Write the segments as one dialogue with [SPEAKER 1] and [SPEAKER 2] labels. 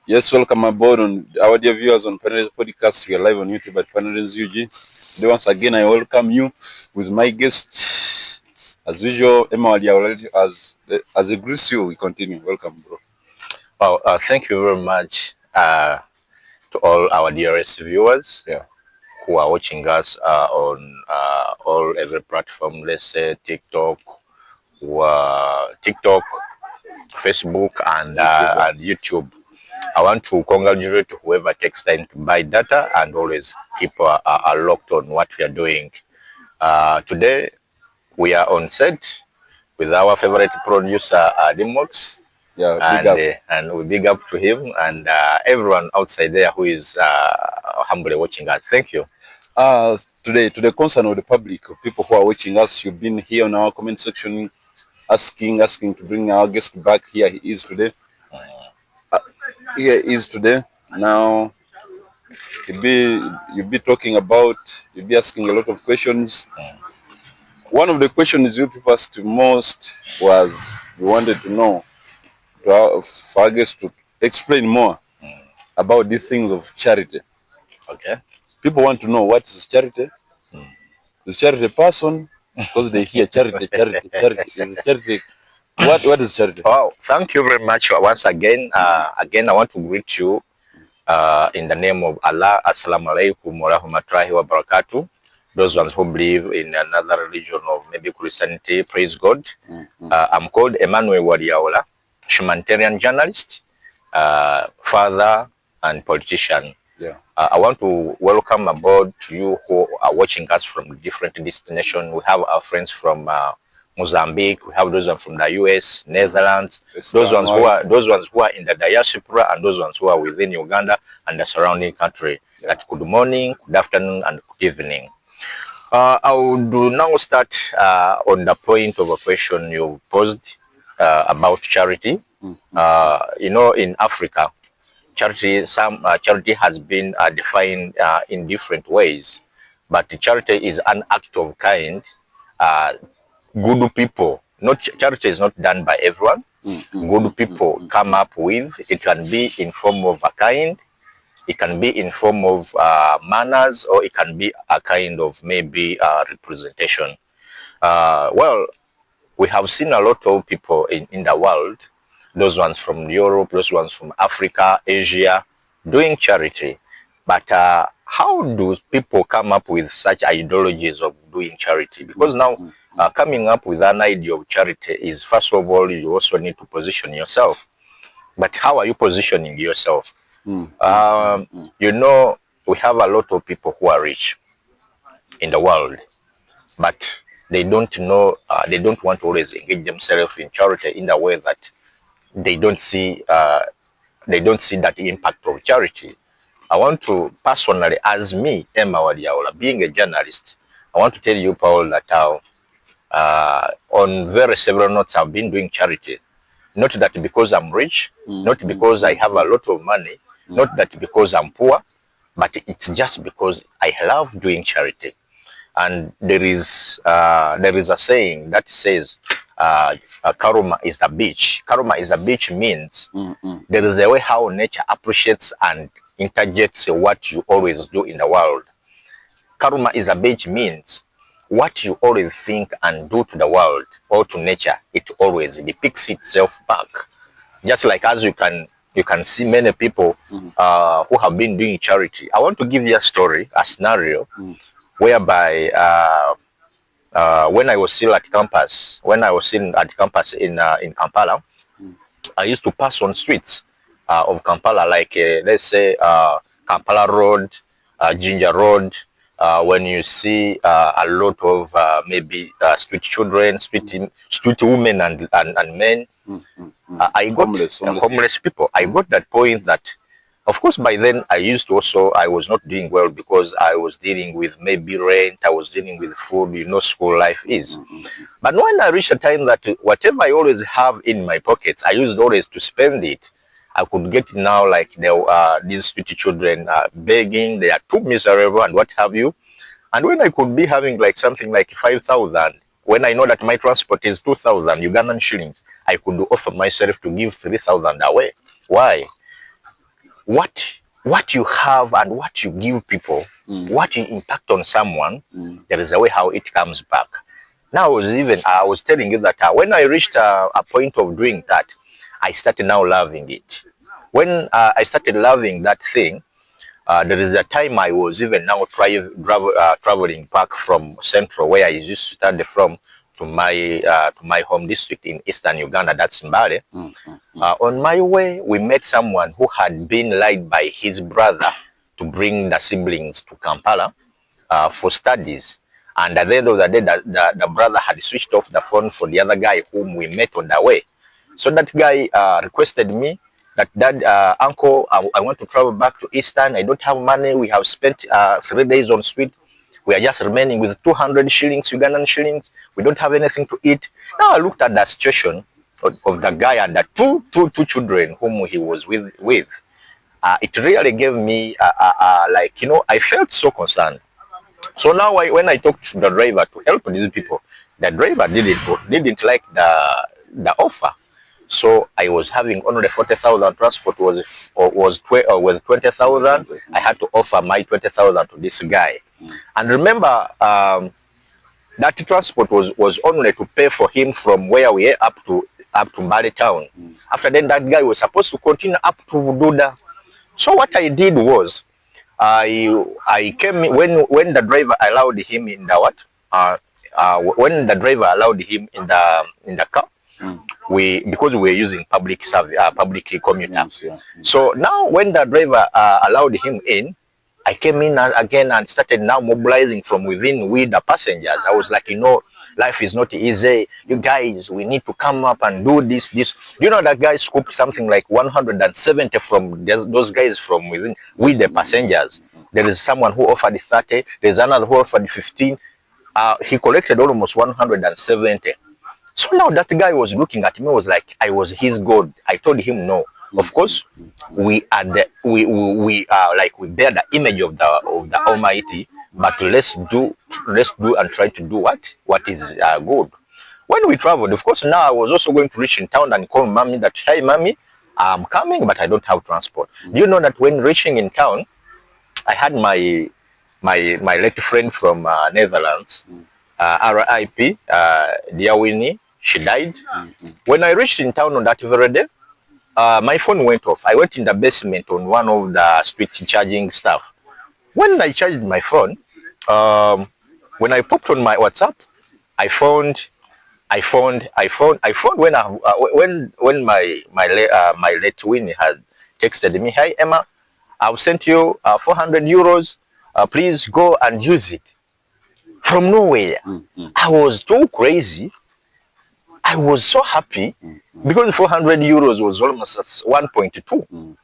[SPEAKER 1] Yes, welcome aboard on our dear viewers on Panel's podcast. We are live on YouTube at Panel's UG. Today, once again, I welcome you with my guest, as usual, Emma walyawula. As a grease you, we continue. Welcome, bro.
[SPEAKER 2] Well, thank you very much to all our dearest viewers
[SPEAKER 1] Yeah.
[SPEAKER 2] who are watching us on every platform. Let's say TikTok, TikTok, Facebook,
[SPEAKER 1] YouTube.
[SPEAKER 2] and YouTube. I want to congratulate whoever takes time to buy data and always keep locked on what we are doing. Today we are on set with our favorite producer, Dimox.
[SPEAKER 1] Yeah, big up.
[SPEAKER 2] And we big up to him and everyone outside there who is humbly watching us. Thank you.
[SPEAKER 1] Today, to the concern of the public, of people who are watching us, you've been here on our comment section asking to bring our guest back. Here he is today. Here he is today. Now, you'll be talking about, you'll be asking a lot of questions. One of the questions you people asked most was we wanted to know for our guests to explain more about these things of charity.
[SPEAKER 2] Okay.
[SPEAKER 1] People want to know what is charity. Is charity a person? Because they hear charity. Is charity? What is charity?
[SPEAKER 2] Oh, thank you very much once again. Again, I want to greet you in the name of Allah. Assalamu alaikum wa rahmatullahi wa barakatuh. Those ones who believe in another religion of maybe Christianity, praise God. I'm called Emmanuel Walyawula, humanitarian journalist, father, and politician.
[SPEAKER 1] Yeah.
[SPEAKER 2] I want to welcome aboard to you who are watching us from different destinations. We have our friends from Mozambique. We have those ones from the US, Netherlands. Those ones who are in the diaspora, and those ones who are within Uganda and the surrounding country. Yeah. That good morning, good afternoon, and good evening. I would now start on the point of a question you posed about charity. You know, in Africa, charity has been defined in different ways, but charity is an act of kind. Good people, not charity is not done by everyone. Good people come up with it. Can be in form of a kind, it can be in form of manners, or it can be a kind of maybe representation. Well, we have seen a lot of people in the world, those ones from Europe, those ones from Africa, Asia, doing charity. But how do people come up with such ideologies of doing charity? Because now coming up with an idea of charity is, first of all, you also need to position yourself. But how are you positioning yourself? You know, we have a lot of people who are rich in the world, but they don't know, they don't want to always engage themselves in charity in the way that they don't see that impact of charity. I want to personally, as me, Emma walyawula, being a journalist, I want to tell you, Paul, that on very several notes I've been doing charity. Not that because I'm rich, not because I have a lot of money, not that because I'm poor, but it's just because I love doing charity. And there is a saying that says, karma is the beach. Karma is the beach means there is a way how nature appreciates and interjects what you always do in the world. Karma is a beach means what you always think and do to the world or to nature, it always depicts itself back. Just like as you can see many people who have been doing charity. I want to give you a story, a scenario whereby when I was still at campus, in Kampala, I used to pass on streets of Kampala, like let's say Kampala Road, Ginger Road. When you see a lot of maybe street children, street women and men, I got homeless people. I got that point that, of course, by then I was not doing well because I was dealing with maybe rent, I was dealing with food, you know, school life is. But when I reached a time that whatever I always have in my pockets, I used always to spend it. I could get now like these street children begging, they are too miserable and what have you. And when I could be having like something like 5,000, when I know that my transport is 2,000 Ugandan shillings, I could offer myself to give 3,000 away. Why? what you have and what you give people, what you impact on someone, there is a way how it comes back. Now I was telling you that when I reached a point of doing that, I started now loving it. When I started loving that thing, there is a time I was even now traveling back from Central, where I used to study from, to my home district in Eastern Uganda, that's Mbale. On my way, we met someone who had been lied by his brother to bring the siblings to Kampala for studies. And at the end of the day, the brother had switched off the phone for the other guy whom we met on the way. So that guy requested me that, Dad, Uncle, I want to travel back to Eastern. I don't have money. We have spent 3 days on street. We are just remaining with 200 shillings, Ugandan shillings. We don't have anything to eat. Now I looked at the situation of the guy and the two children whom he was with. It really gave me, like, you know, I felt so concerned. So now when I talked to the driver to help these people, the driver didn't like the offer. So I was having only 40,000. Transport was 20,000. I had to offer my 20,000 to this guy. And remember, that transport was only to pay for him from where we are up to Mbale town. After then, that guy was supposed to continue up to Duda. So what I did was, I came when the driver allowed him in the when the driver allowed him in the car, because we were using public commuter. Yes, yeah. So now when the driver allowed him in, I came in again and started now mobilizing from within with the passengers. I was like, you know, life is not easy. You guys, we need to come up and do this. You know, that guy scooped something like 170 from those guys from within with the passengers. There is someone who offered 30. There's another who offered 15. He collected almost 170. So now that guy was looking at me, was like I was his God. I told him no. Of course, we are like we bear the image of the Almighty, but let's do and try to do what is good. When we traveled, of course, now I was also going to reach in town and call mommy that, hey mommy, I'm coming, but I don't have transport. Do you know that when reaching in town, I had my late friend from Netherlands, RIP, dear Winnie, she died. When I reached in town on that very day, my phone went off. I went in the basement on one of the street charging stuff. When I charged my phone, when I popped on my WhatsApp, I found when my late Winnie had texted me, hey Emma, I've sent you 400 euros. Please go and use it. From nowhere. I was too crazy. I was so happy because 400 euros was almost 1.2.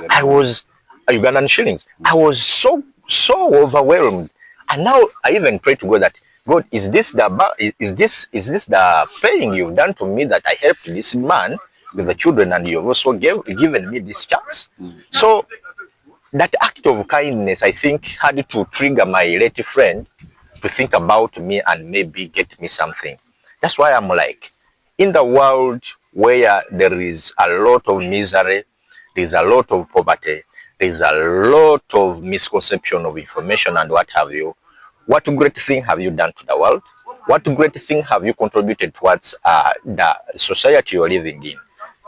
[SPEAKER 2] I was Ugandan shillings. I was so overwhelmed, and now I even pray to God that, God, is this the paying you've done to me that I helped this man with the children, and you've also given me this chance? So that act of kindness, I think, had to trigger my late friend to think about me and maybe get me something. That's why I'm like, in the world where there is a lot of misery, there's a lot of poverty, there's a lot of misconception of information and what have you, what great thing have you done to the world? What great thing have you contributed towards the society you're living in?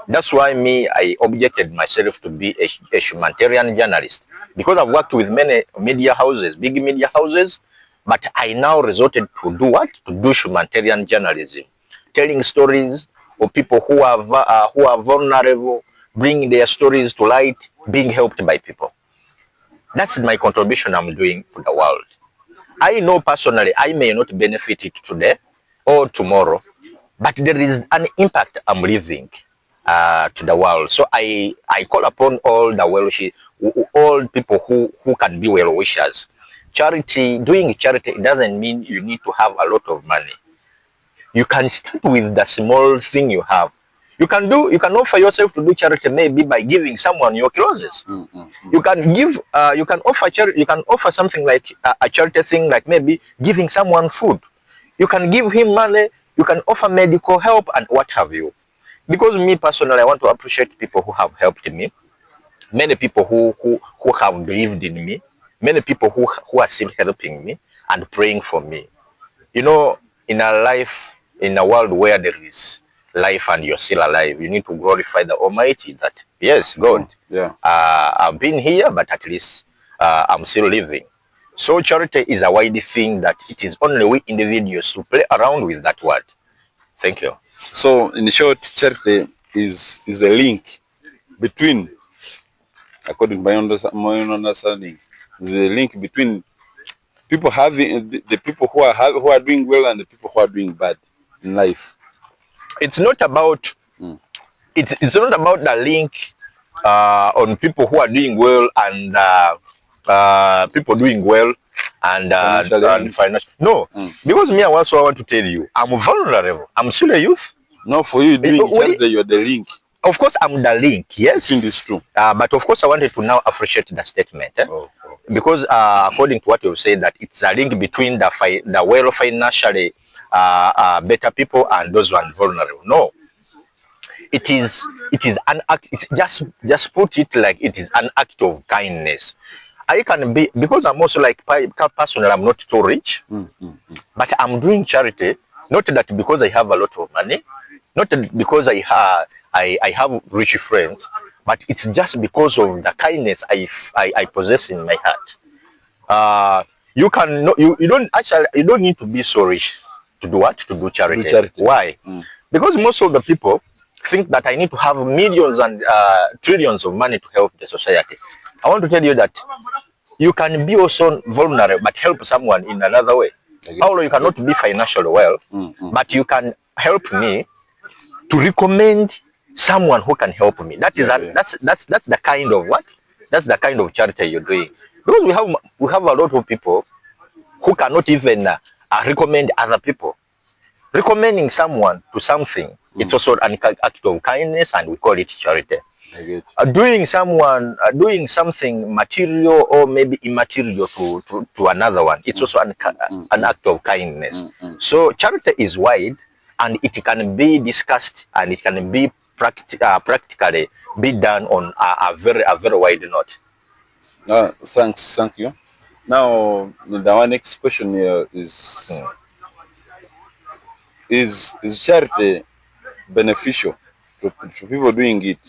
[SPEAKER 2] That's why I objected myself to be a humanitarian journalist, because I've worked with many media houses, big media houses, but I now resorted to do what? To do humanitarian journalism, telling stories of people who are vulnerable, bringing their stories to light, being helped by people. That's my contribution I'm doing to the world. I know personally I may not benefit it today or tomorrow, but there is an impact I'm leaving to the world. So I call upon all the all people who can be well wishers. Doing charity, it doesn't mean you need to have a lot of money. You can start with the small thing you have. You can offer yourself to do charity, maybe by giving someone your clothes. You can give, you can offer something like a charity thing, like maybe giving someone food. You can give him money. You can offer medical help and what have you. Because me personally, I want to appreciate people who have helped me. many people who have believed in me, many people who are still helping me and praying for me. You know, in a life, in a world where there is life and you're still alive, you need to glorify the Almighty that, yes, God, I've been here, but at least I'm still living. So charity is a wide thing that it is only we individuals to play around with that word. Thank you.
[SPEAKER 1] So in short, charity is a link between, according to my own understanding, the link between people having the people who are doing well and the people who are doing bad in life.
[SPEAKER 2] It's not about it's not about the link on people who are doing well and people doing well and financial. No, because me, I also want to tell you, I'm vulnerable. I'm still a youth.
[SPEAKER 1] No, for you doing charity, you're the link.
[SPEAKER 2] Of course, I'm the link. Yes,
[SPEAKER 1] between these two.
[SPEAKER 2] But of course, I wanted to now appreciate the statement. Because according to what you say, that it's a link between the well financially better people and those who are vulnerable. No, it is an act. It's just put it like it is an act of kindness. I can be, because I'm also like personally, I'm not too rich, but I'm doing charity. Not that because I have a lot of money, not that because I have rich friends, but it's just because of the kindness I possess in my heart. You don't need to be so rich to do what? To do charity. Why? Because most of the people think that I need to have millions and trillions of money to help the society. I want to tell you that you can be also vulnerable but help someone in another way. Although you cannot be financially well, but you can help me to recommend someone who can help me. That is that's the kind of what? That's the kind of charity you're doing. Because we have a lot of people who cannot even recommend other people. Recommending someone to something, it's also an act of kindness, and we call it charity. Doing something material or maybe immaterial to another one, it's also an act of kindness. So charity is wide, and it can be discussed, and it can be practically be done on a very wide note.
[SPEAKER 1] Thank you. Now the next question here is charity beneficial to people doing it?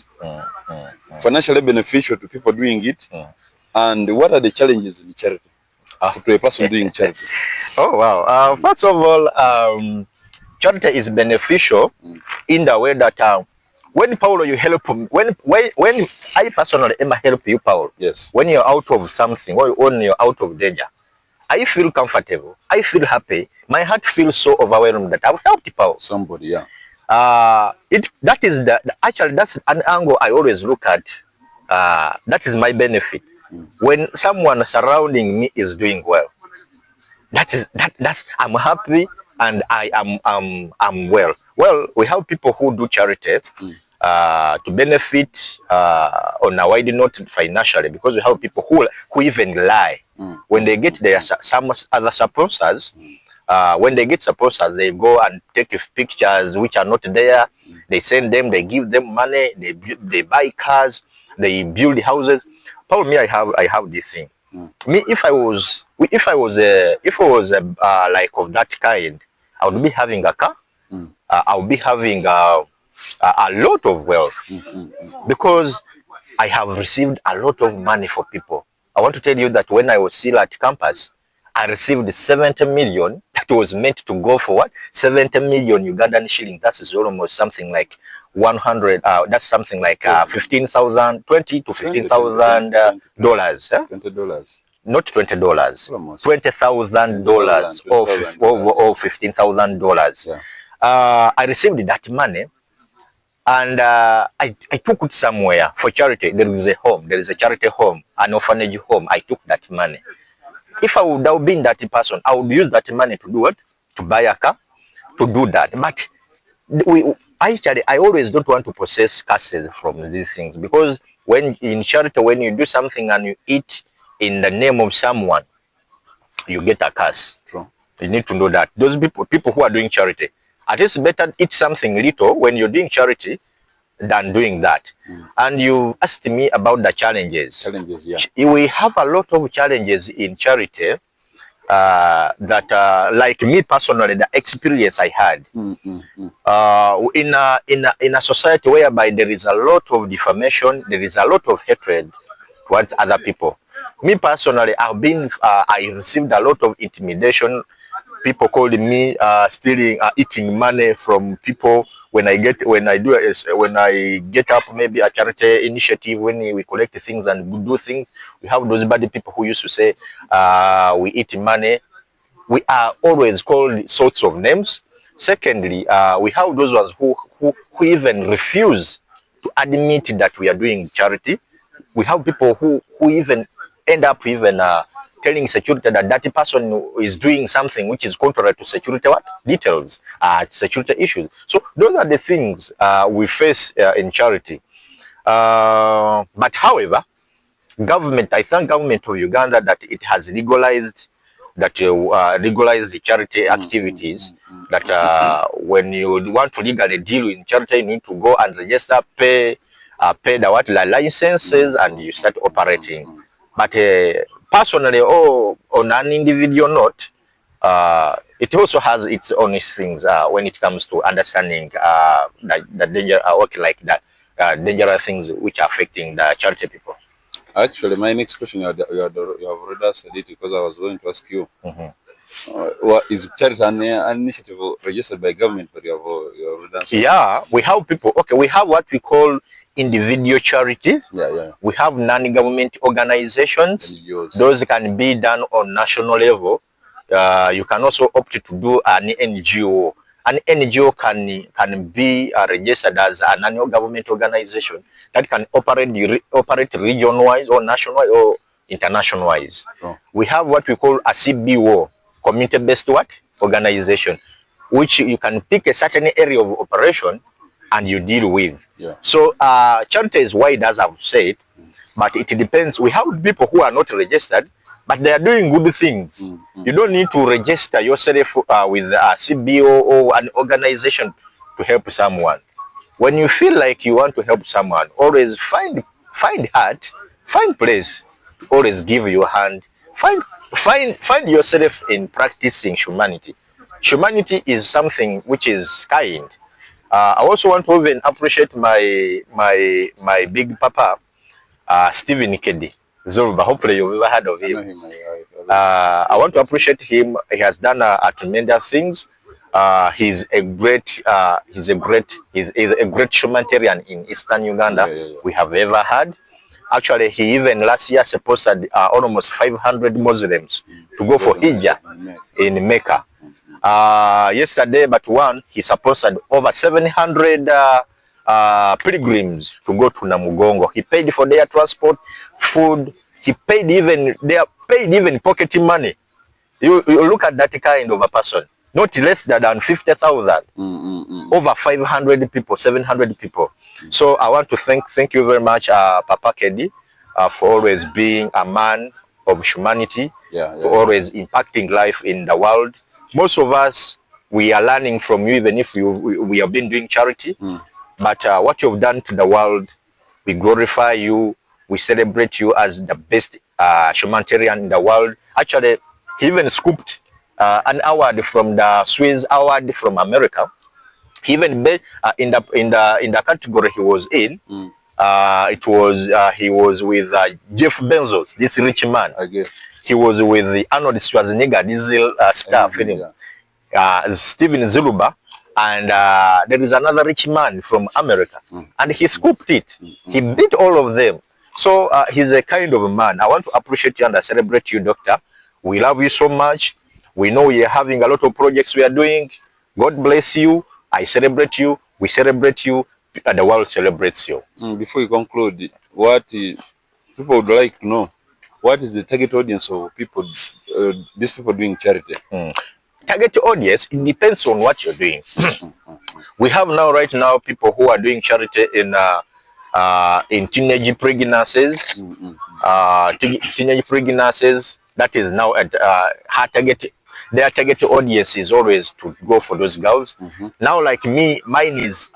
[SPEAKER 1] Financially beneficial to people doing it? And what are the challenges in charity to a person doing charity?
[SPEAKER 2] Oh wow! First of all, charity is beneficial in the way that when Paulo you help when I personally am help you, Paulo.
[SPEAKER 1] Yes.
[SPEAKER 2] When you're out of something, when you're out of danger, I feel comfortable. I feel happy. My heart feels so overwhelmed that I've helped Paulo.
[SPEAKER 1] Somebody, yeah.
[SPEAKER 2] That is actually that's an angle I always look at. That is my benefit. When someone surrounding me is doing well, that's I'm happy and I'm well. Well, we have people who do charity to benefit on a wide note financially, because we have people who even lie when they get their some other sponsors. When they get sponsors, they go and take pictures which are not there. They send them, they give them money, they buy cars, they build houses. Probably me, I have this thing. Me, if I was like of that kind, I would be having a car. I would be having a lot of wealth, because I have received a lot of money for people. I want to tell you that when I was still at campus, I received 70 million that was meant to go for what? 70 million Ugandan shilling. That is almost something like 100. That's something like 15,000, 20 to 15,000 dollars.
[SPEAKER 1] $20.
[SPEAKER 2] Not $20. $20,000 or $15,000. I received that money, and I took it somewhere for charity. There is a home. There is a charity home, an orphanage home. I took that money. If I would have been that person, I would use that money to do what? To buy a car, to do that. But I always don't want to possess curses from these things, because when in charity, when you do something and you eat in the name of someone, you get a curse.
[SPEAKER 1] True.
[SPEAKER 2] You need to know that. Those people who are doing charity, at least better eat something little when you're doing charity. than doing that. And you asked me about the challenges.
[SPEAKER 1] Challenges, yeah.
[SPEAKER 2] We have a lot of challenges in charity that, like me personally, the experience I had in a society whereby there is a lot of defamation, there is a lot of hatred towards other people. Me personally, I received a lot of intimidation. People called me stealing, eating money from people when I get up maybe a charity initiative, when we collect things and do things. We have those bad people who used to say we eat money. We are always called sorts of names. Secondly, we have those ones who even refuse to admit that we are doing charity. We have people who even end up even telling security that that person is doing something which is contrary to security details, security issues. So those are the things we face in charity. But however, I thank government of Uganda that it has legalized the charity activities. That when you want to legally deal in charity, you need to go and register, pay the licenses, and you start operating. But personally, on an individual note, it also has its own things when it comes to understanding the danger, working like that, dangerous things which are affecting the charity people.
[SPEAKER 1] Actually, my next question, you have already answered it, because I was going to ask you, is charity an initiative registered by government? But you have already answered.
[SPEAKER 2] Yeah, we have people. Okay, we have what we call individual charity.
[SPEAKER 1] Yeah.
[SPEAKER 2] We have non-government organizations.
[SPEAKER 1] NGOs.
[SPEAKER 2] Those can be done on national level. You can also opt to do an NGO. An NGO can be registered as a non-government organization that can operate region-wise or national-wise or international-wise. We have what we call a CBO, community-based organization, which you can pick a certain area of operation and you deal with.
[SPEAKER 1] Yeah.
[SPEAKER 2] So charity is wide, as I've said, but it depends. We have people who are not registered, but they are doing good things. You don't need to register yourself with a CBO or an organization to help someone. When you feel like you want to help someone, always find heart, find place, always give your hand, find yourself in practicing humanity. Humanity is something which is kind. I also want to even appreciate my big papa, Stephen Kedi Zulba. Hopefully you've ever heard of him. I want to appreciate him. He has done a tremendous things. He's a great humanitarian in Eastern Uganda we have ever had. Actually, he even last year sponsored almost 500 Muslims to go for Hijjah in Mecca. Yesterday, but one, he sponsored over 700 pilgrims to go to Namugongo. He paid for their transport, food. He paid even pocket money. You look at that kind of a person. Not less than 50,000. Over 500 people, 700 people. So I want to thank you very much, Papa Kedi, for always being a man of humanity, for always impacting life in the world. Most of us, we are learning from you, even if we have been doing charity. But what you've done to the world, we glorify you. We celebrate you as the best humanitarian in the world. Actually, he even scooped an award from the Swiss Award from America. He even in the category he was in. He was with Jeff Bezos, this rich man. He was with the Arnold Schwarzenegger, this star film. Steven Zuluba, and there is another rich man from America, and he scooped it. He beat all of them. So he's a kind of a man. I want to appreciate you and I celebrate you, Doctor. We love you so much. We know you're having a lot of projects we are doing. God bless you. I celebrate you. We celebrate you. And the world celebrates you.
[SPEAKER 1] Before you conclude, what people would like to know, what is the target audience of people, these people doing charity?
[SPEAKER 2] Target audience, it depends on what you're doing. We have right now people who are doing charity in teenage pregnancies. Teenage pregnancies, that is now at her target their target audience is always to go for those girls. Now, like me, mine is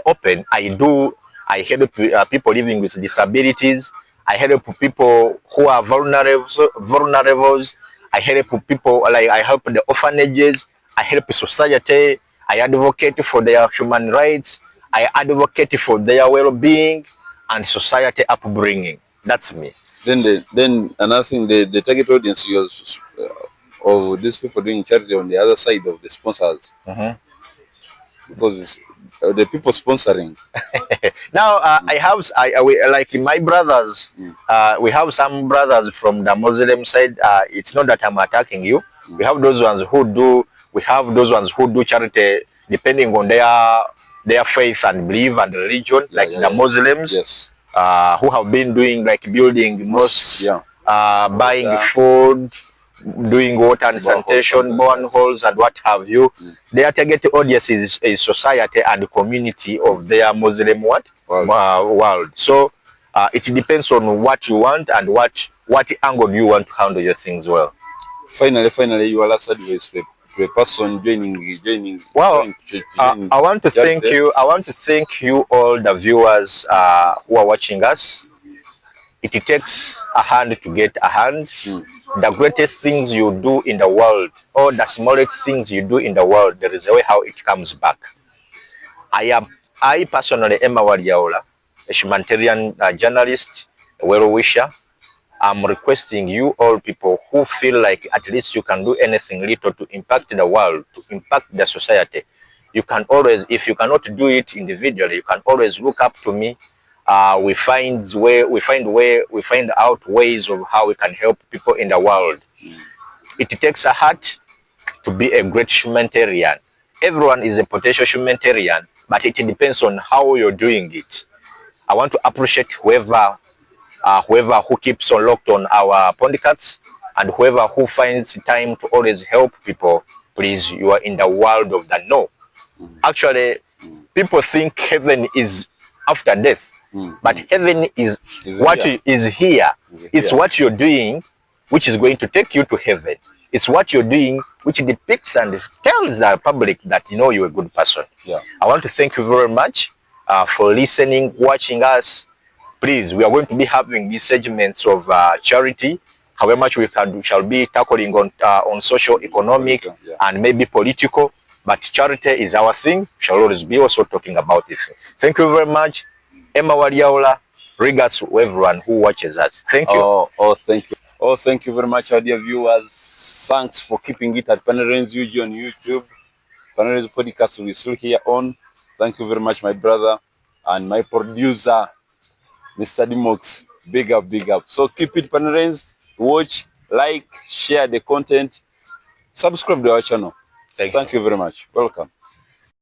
[SPEAKER 2] open. I help people living with disabilities. I help people who are vulnerables. I help people, like I help the orphanages. I help society. I advocate for their human rights. I advocate for their well-being and society upbringing. That's me.
[SPEAKER 1] Then another thing, the target audience of these people doing charity on the other side of the sponsors, because the people sponsoring.
[SPEAKER 2] Now like my brothers. We have some brothers from the Muslim side. It's not that I'm attacking you. We have those ones who do. We have those ones who do charity depending on their faith and belief and religion, like the Muslims.
[SPEAKER 1] Yes.
[SPEAKER 2] Who have been doing like building mosques, buying food, doing water and sanitation, boreholes and what have you. Their target audience is society and community of their Muslim world. So it depends on what you want and what angle you want to handle your things well.
[SPEAKER 1] Finally, your last advice to a person joining.
[SPEAKER 2] Well, I want to thank you. I want to thank you all the viewers who are watching us. It takes a hand to get a hand. The greatest things you do in the world, or the smallest things you do in the world, there is a way how it comes back. I personally am a walyawula, a humanitarian journalist, a well-wisher. I'm requesting you all people who feel like at least you can do anything little to impact the world, to impact the society. You can always, if you cannot do it individually, you can always look up to me. We find out ways of how we can help people in the world. It takes a heart to be a great humanitarian. Everyone is a potential humanitarian, but it depends on how you're doing it. I want to appreciate whoever who keeps on locked on our podcasts, and whoever who finds time to always help people. Please, you are in the world of the no. Actually, people think heaven is after death, but heaven is what is here. It's what you're doing which is going to take you to heaven. It's what you're doing which depicts and tells the public that you know you're a good person. I want to thank you very much for listening, watching us. Please, we are going to be having these segments of charity. However much we can do shall be tackling on social, economic, and maybe political. But charity is our thing. We shall always be also talking about it. Thank you very much. Emma walyawula, regards to everyone who watches us. Thank you.
[SPEAKER 1] Thank you. Thank you very much, our dear viewers. Thanks for keeping it at Panorams UG on YouTube. Panorams podcast we still here on. Thank you very much, my brother and my producer, Mr. Dimox. Big up, big up. So keep it Panorams. Watch, like, share the content, subscribe to our channel. Thank you very much. Welcome.